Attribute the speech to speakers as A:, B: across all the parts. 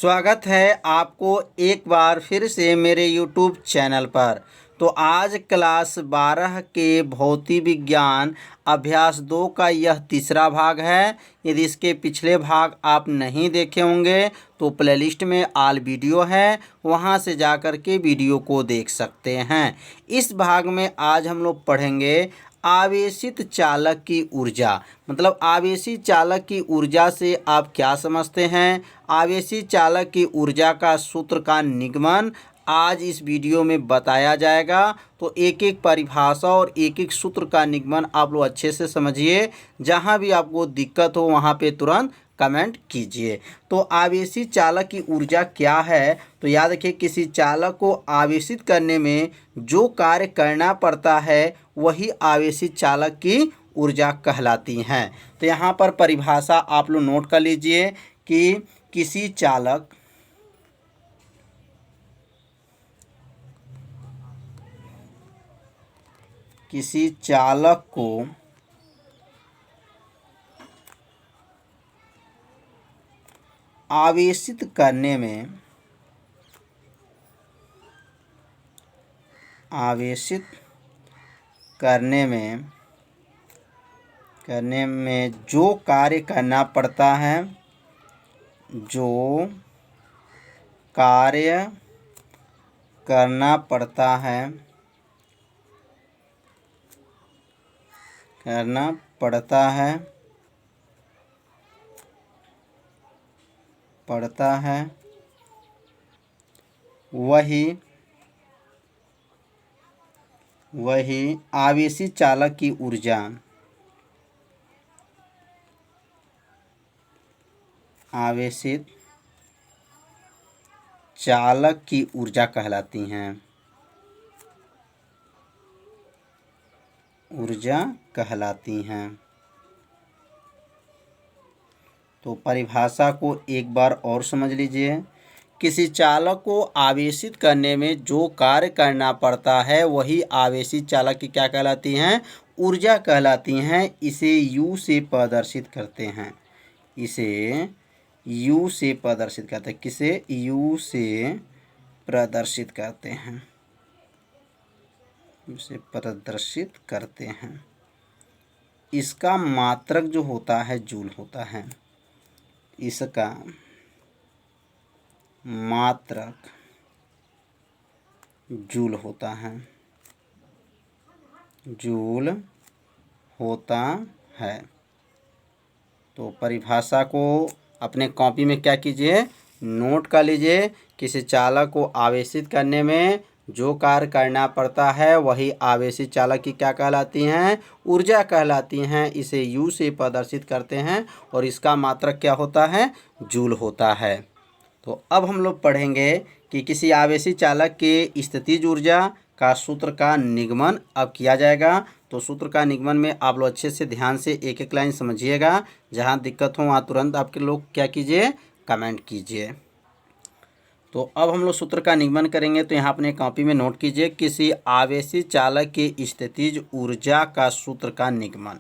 A: स्वागत है आपको एक बार फिर से मेरे YouTube चैनल पर। तो आज क्लास 12 के भौतिक विज्ञान अभ्यास 2 का यह तीसरा भाग है। यदि इसके पिछले भाग आप नहीं देखे होंगे तो प्लेलिस्ट में ऑल वीडियो है, वहां से जाकर के वीडियो को देख सकते हैं। इस भाग में आज हम लोग पढ़ेंगे आवेशित चालक की ऊर्जा। मतलब आवेशित चालक की ऊर्जा से आप क्या समझते हैं, आवेशित चालक की ऊर्जा का सूत्र का निगमन आज इस वीडियो में बताया जाएगा। तो एक एक परिभाषा और एक एक सूत्र का निगमन आप लोग अच्छे से समझिए। जहां भी आपको दिक्कत हो वहां पे तुरंत कमेंट कीजिए। तो आवेशित चालक की ऊर्जा क्या है, तो याद रखिए किसी चालक को आवेशित करने में जो कार्य करना पड़ता है वही आवेशित चालक की ऊर्जा कहलाती हैं। तो यहाँ पर परिभाषा आप लोग नोट कर लीजिए कि किसी चालक को आवेशित करने में जो कार्य करना पड़ता है, वही आवेशित चालक की ऊर्जा कहलाती हैं। तो परिभाषा को एक बार और समझ लीजिए। किसी चालक को आवेशित करने में जो कार्य करना पड़ता है वही आवेशित चालक की क्या कहलाती हैं, ऊर्जा कहलाती हैं। इसे U से प्रदर्शित करते हैं। किसे U से प्रदर्शित करते हैं। इसका मात्रक जो होता है जूल होता है। इसका मात्रक जूल होता है। तो परिभाषा को अपने कॉपी में क्या कीजिए, नोट कर लीजिए। किसी चालक को आवेशित करने में जो कार्य करना पड़ता है वही आवेशित चालक की क्या कहलाती हैं, ऊर्जा कहलाती हैं। इसे U से प्रदर्शित करते हैं और इसका मात्रक क्या होता है, जूल होता है। तो अब हम लोग पढ़ेंगे कि किसी आवेशित चालक के स्थितिज ऊर्जा का सूत्र का निगमन अब किया जाएगा। तो सूत्र का निगमन में आप लोग अच्छे से ध्यान से एक एक लाइन समझिएगा। जहां दिक्कत हो वहाँ तुरंत आपके लोग क्या कीजिए, कमेंट कीजिए। तो अब हम लोग सूत्र का निगमन करेंगे। तो यहाँ अपने कॉपी में नोट कीजिए, किसी आवेशित चालक के स्थितिज ऊर्जा का सूत्र का निगमन।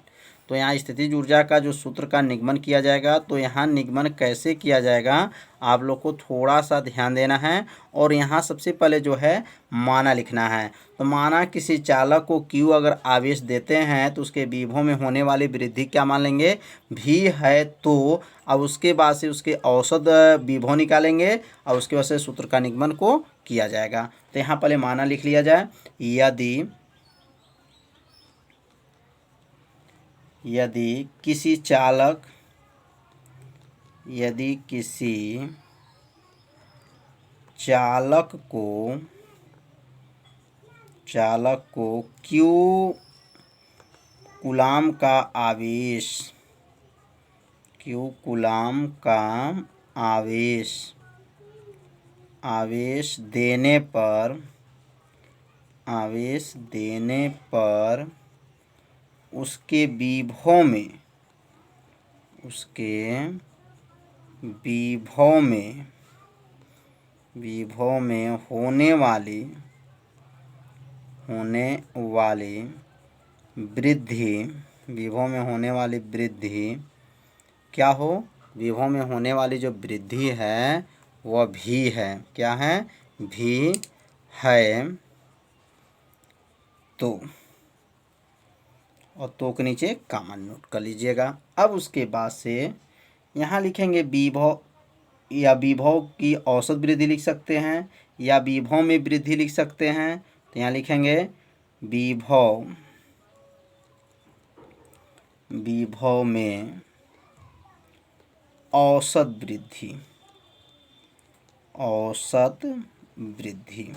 A: तो यहाँ स्थितिज ऊर्जा का जो सूत्र का निगमन किया जाएगा, तो यहाँ निगमन कैसे किया जाएगा आप लोग को थोड़ा सा ध्यान देना है। और यहाँ सबसे पहले जो है माना लिखना है। तो माना किसी चालक को Q अगर आवेश देते हैं तो उसके विभव में होने वाली वृद्धि क्या मान लेंगे, V है। तो अब उसके बाद से उसके औसत विभव निकालेंगे और उसके बाद से सूत्र का निगमन को किया जाएगा। तो यहाँ पहले माना लिख लिया जाए। यदि किसी चालक को Q कूलाम का आवेश देने पर उसके विभव में होने वाली वृद्धि क्या हो, विभव में होने वाली जो वृद्धि है वह भी है। क्या है? भी है। तो और तो के नीचे कॉमन नोट कर लीजिएगा। अब उसके बाद से यहाँ लिखेंगे विभव, या विभव की औसत वृद्धि लिख सकते हैं, या विभव में वृद्धि लिख सकते हैं। तो यहाँ लिखेंगे विभव, विभव में औसत वृद्धि, औसत वृद्धि।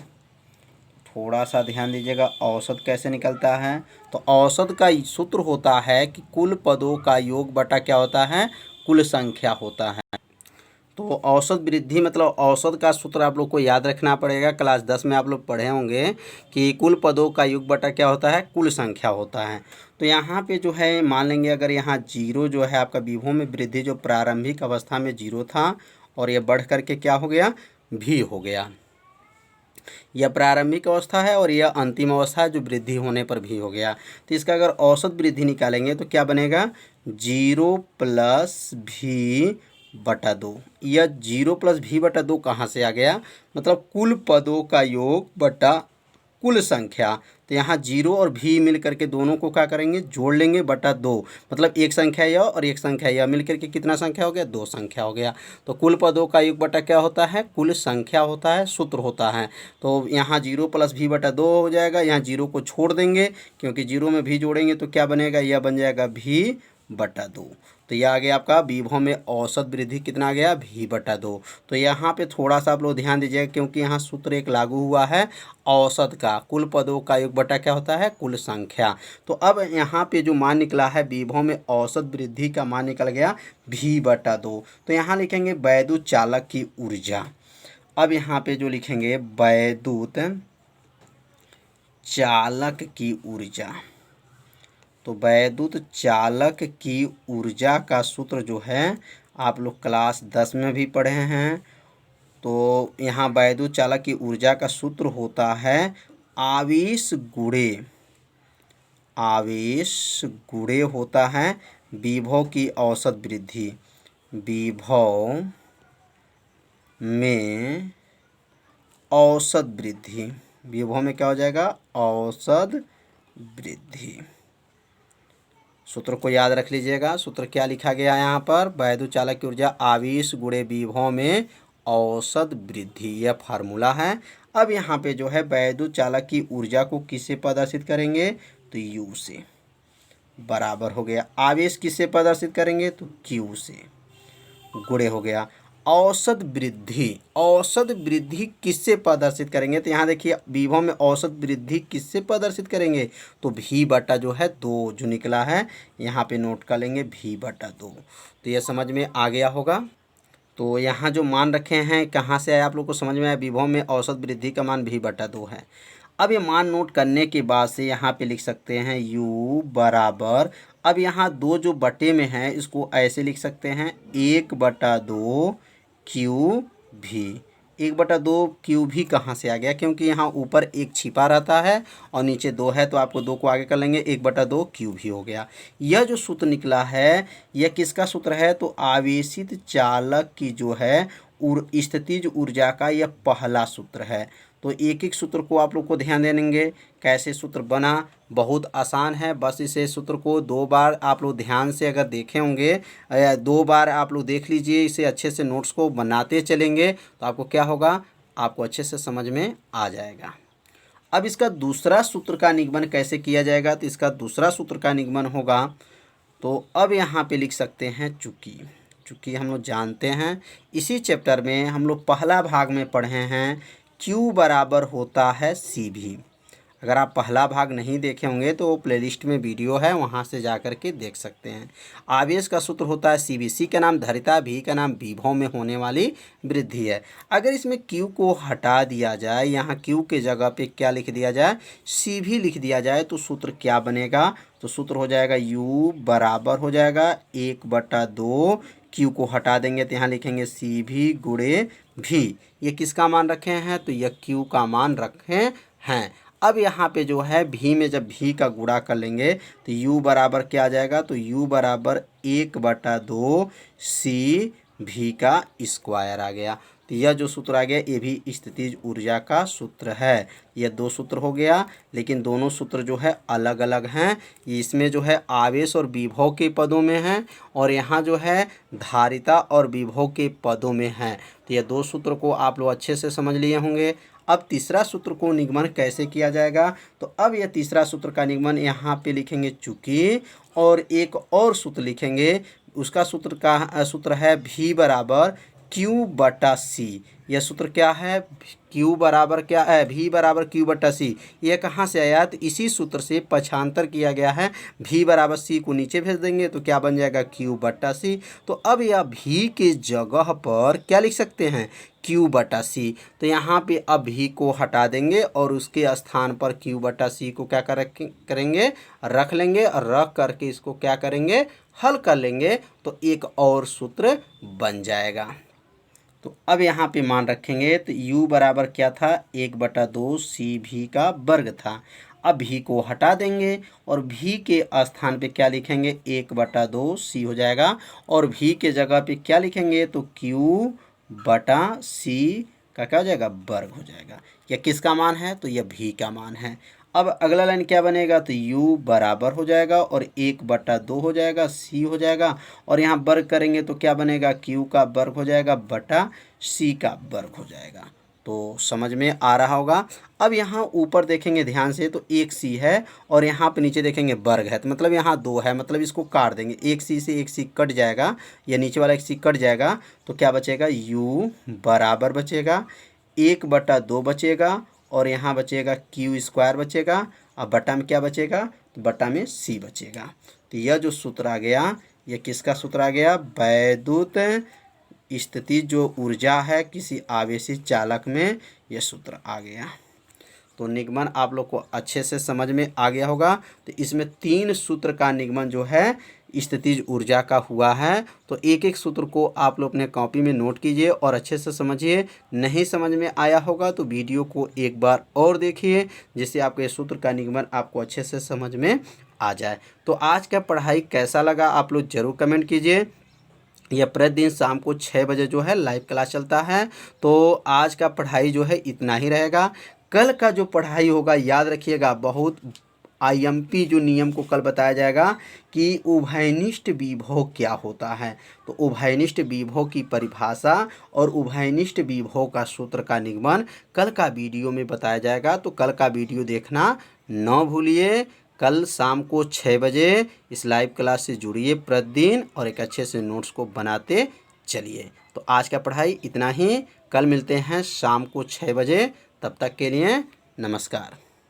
A: थोड़ा सा ध्यान दीजिएगा, औसत कैसे निकलता है। तो औसत का सूत्र होता है कि कुल पदों का योग बटा क्या होता है? कुल संख्या होता है। तो औसत वृद्धि मतलब औसत का सूत्र आप लोग को याद रखना पड़ेगा। क्लास 10 में आप लोग पढ़े होंगे कि कुल पदों का योग बटा क्या होता है? कुल संख्या होता है। तो यहाँ पे जो है मान लेंगे, अगर यहाँ जीरो जो है आपका विभव में वृद्धि जो प्रारंभिक अवस्था में जीरो था और ये बढ़ करके क्या हो गया? भी हो गया। यह प्रारंभिक अवस्था है और यह अंतिम अवस्था है जो वृद्धि होने पर भी हो गया। तो इसका अगर औसत वृद्धि निकालेंगे तो क्या बनेगा? 0 प्लस भी बटा 2। यह 0 प्लस भी बटा 2 कहाँ से आ गया? मतलब कुल पदों का योग बटा कुल संख्या। तो यहाँ 0 और भी मिल करके दोनों को क्या करेंगे? जोड़ लेंगे बटा 2। मतलब एक संख्या यह और एक संख्या यह मिल करके कितना संख्या हो गया? 2 संख्या हो गया। तो कुल पदों का योग बटा क्या होता है? कुल संख्या होता है, सूत्र होता है। तो यहाँ 0 प्लस भी बटा 2 हो जाएगा। यहाँ 0 को छोड़ देंगे क्योंकि 0 में भी जोड़ेंगे तो क्या बनेगा? यह बन जाएगा भी बटा 2। तो यह आ गया आपका विभव में औसत वृद्धि कितना आ गया? भी बटा 2। तो यहाँ पे थोड़ा सा आप लोग ध्यान दीजिएगा क्योंकि यहाँ सूत्र एक लागू हुआ है औसत का। कुल पदों का योग बटा क्या होता है? कुल संख्या। तो अब यहाँ पे जो मान निकला है विभव में औसत वृद्धि का मान निकल गया भी बटा 2। तो यहाँ लिखेंगे वैद्युत चालक की ऊर्जा। अब यहाँ पे जो लिखेंगे वैद्युत चालक की ऊर्जा। तो वैद्युत चालक की ऊर्जा का सूत्र जो है आप लोग क्लास 10 में भी पढ़े हैं। तो यहाँ वैद्युत चालक की ऊर्जा का सूत्र होता है आवेश गुणे, आवेश गुणे होता है विभव की औसत वृद्धि। विभव में औसत वृद्धि, विभव में क्या हो जाएगा? औसत वृद्धि। सूत्र को याद रख लीजिएगा। सूत्र क्या लिखा गया है यहाँ पर? वैद्युत चालक की ऊर्जा आवेश गुणे विभव में औसत वृद्धि, यह फार्मूला है। अब यहाँ पे जो है वैद्युत चालक की ऊर्जा को किससे प्रदर्शित करेंगे? तो U से। बराबर हो गया। आवेश किससे प्रदर्शित करेंगे? तो Q से। गुणे हो गया। औसत वृद्धि, औसत वृद्धि किससे प्रदर्शित करेंगे? तो यहाँ देखिए विभव में औसत वृद्धि किससे प्रदर्शित करेंगे? तो भी बटा जो है 2 जो निकला है यहाँ पे नोट कर लेंगे भी बटा 2। तो यह समझ में आ गया होगा। तो यहाँ जो मान रखे हैं कहाँ से आए आप लोग को समझ में आया? विभव में औसत वृद्धि का मान भी बटा 2 है। अब ये मान नोट करने के बाद से यहाँ पे लिख सकते हैं U बराबर, अब यहाँ 2 जो बटे में है इसको ऐसे लिख सकते हैं 1 बटा 2 क्यू भी। 1 बटा 2 क्यू भी कहाँ से आ गया? क्योंकि यहाँ ऊपर 1 छिपा रहता है और नीचे 2 है तो आपको 2 को आगे कर लेंगे, 1 बटा 2 क्यू भी हो गया। यह जो सूत्र निकला है यह किसका सूत्र है? तो आवेशित चालक की जो है स्थितिज ऊर्जा का यह पहला सूत्र है। तो एक एक सूत्र को आप लोग को ध्यान देंगे। कैसे सूत्र बना? बहुत आसान है। बस इसे सूत्र को 2 बार आप लोग ध्यान से अगर देखे होंगे, 2 बार आप लोग देख लीजिए, इसे अच्छे से नोट्स को बनाते चलेंगे तो आपको क्या होगा? आपको अच्छे से समझ में आ जाएगा। अब इसका दूसरा सूत्र का निगमन कैसे किया जाएगा? तो इसका दूसरा सूत्र का निगमन होगा, तो अब यहाँ पे लिख सकते हैं चूँकि हम लोग जानते हैं इसी चैप्टर में हम लोग पहला भाग में पढ़े हैं Q बराबर होता है CV। अगर आप पहला भाग नहीं देखे होंगे तो वो प्लेलिस्ट में वीडियो है, वहाँ से जा कर के देख सकते हैं। आवेश का सूत्र होता है CV। C का नाम धारिता, V का नाम विभव में होने वाली वृद्धि है। अगर इसमें Q को हटा दिया जाए, यहाँ Q के जगह पे क्या लिख दिया जाए? CV लिख दिया जाए तो सूत्र क्या बनेगा? तो सूत्र हो जाएगा U बराबर हो जाएगा 1 बटा 2, Q को हटा देंगे तो यहाँ लिखेंगे CV गुणे भी। ये किसका मान रखे हैं? तो यह Q का मान रखे हैं। अब यहाँ पे जो है भी में जब भी का गुणा कर लेंगे तो U बराबर क्या आ जाएगा? तो U बराबर 1 बटा 2 C v का स्क्वायर आ गया। तो यह जो सूत्र आ गया ये भी स्थितिज ऊर्जा का सूत्र है। यह दो सूत्र हो गया, लेकिन दोनों सूत्र जो है अलग अलग हैं। इसमें जो है आवेश और विभव के पदों में है और यहाँ जो है धारिता और विभव के पदों में है। तो यह दो सूत्र को आप लोग अच्छे से समझ लिए होंगे। अब तीसरा सूत्र को निगमन कैसे किया जाएगा, तो अब यह तीसरा सूत्र का निगमन यहाँ पे लिखेंगे चूंकि, और एक और सूत्र लिखेंगे। उसका सूत्र है v बराबर Q बटा सी। यह सूत्र क्या है, Q बराबर क्या है, v बराबर Q बटा सी। यह कहाँ से आया, तो इसी सूत्र से पक्षांतर किया गया है। v बराबर c को नीचे भेज देंगे तो क्या बन जाएगा, Q बटा सी। तो अब यह v के जगह पर क्या लिख सकते हैं, Q बटा सी। तो यहाँ पे अब v को हटा देंगे और उसके स्थान पर Q बटा सी को क्या करेंगे, रख लेंगे, और रख करके इसको क्या करेंगे, हल कर लेंगे तो एक और सूत्र बन जाएगा। तो अब यहाँ पे मान रखेंगे तो u बराबर क्या था, 1/2 सी भी का वर्ग था। अब v को हटा देंगे और v के स्थान पे क्या लिखेंगे, 1/2 सी हो जाएगा, और v के जगह पे क्या लिखेंगे, तो q बटा सी का क्या हो जाएगा, वर्ग हो जाएगा। यह किसका मान है, तो यह v का मान है। अब अगला लाइन क्या बनेगा, तो u बराबर हो जाएगा और 1/2 हो जाएगा, c हो जाएगा, और यहाँ वर्ग करेंगे तो क्या बनेगा, q का वर्ग हो जाएगा बटा c का वर्ग हो जाएगा। तो समझ में आ रहा होगा। अब यहाँ ऊपर देखेंगे ध्यान से तो एक c है और यहाँ पे नीचे देखेंगे वर्ग है, तो मतलब यहाँ 2 है, मतलब इसको काट देंगे। एक c से एक c कट जाएगा, या नीचे वाला एक c कट जाएगा, तो क्या बचेगा, u बराबर बचेगा, 1/2 बचेगा, और यहाँ बचेगा Q स्क्वायर बचेगा। अब बटा में क्या बचेगा, तो बटा में C बचेगा। तो यह जो सूत्र आ गया, यह किसका सूत्र आ गया, वैद्युत स्थिति जो ऊर्जा है किसी आवेशित चालक में, यह सूत्र आ गया। तो निगमन आप लोग को अच्छे से समझ में आ गया होगा। तो इसमें 3 सूत्र का निगमन जो है स्थितिज ऊर्जा का हुआ है। तो एक एक सूत्र को आप लोग अपने कॉपी में नोट कीजिए और अच्छे से समझिए। नहीं समझ में आया होगा तो वीडियो को एक बार और देखिए, जिससे आपके ये सूत्र का निगमन आपको अच्छे से समझ में आ जाए। तो आज का पढ़ाई कैसा लगा आप लोग ज़रूर कमेंट कीजिए। यह प्रतिदिन शाम को 6 बजे जो है लाइव क्लास चलता है। तो आज का पढ़ाई जो है इतना ही रहेगा। कल का जो पढ़ाई होगा याद रखिएगा, बहुत आईएमपी जो नियम को कल बताया जाएगा कि उभयनिष्ठ विभव क्या होता है। तो उभयनिष्ठ विभव की परिभाषा और उभयनिष्ठ विभव का सूत्र का निगमन कल का वीडियो में बताया जाएगा। तो कल का वीडियो देखना न भूलिए। कल शाम को 6 बजे इस लाइव क्लास से जुड़िए प्रतिदिन, और एक अच्छे से नोट्स को बनाते चलिए। तो आज का पढ़ाई इतना ही। कल मिलते हैं शाम को 6 बजे। तब तक के लिए नमस्कार।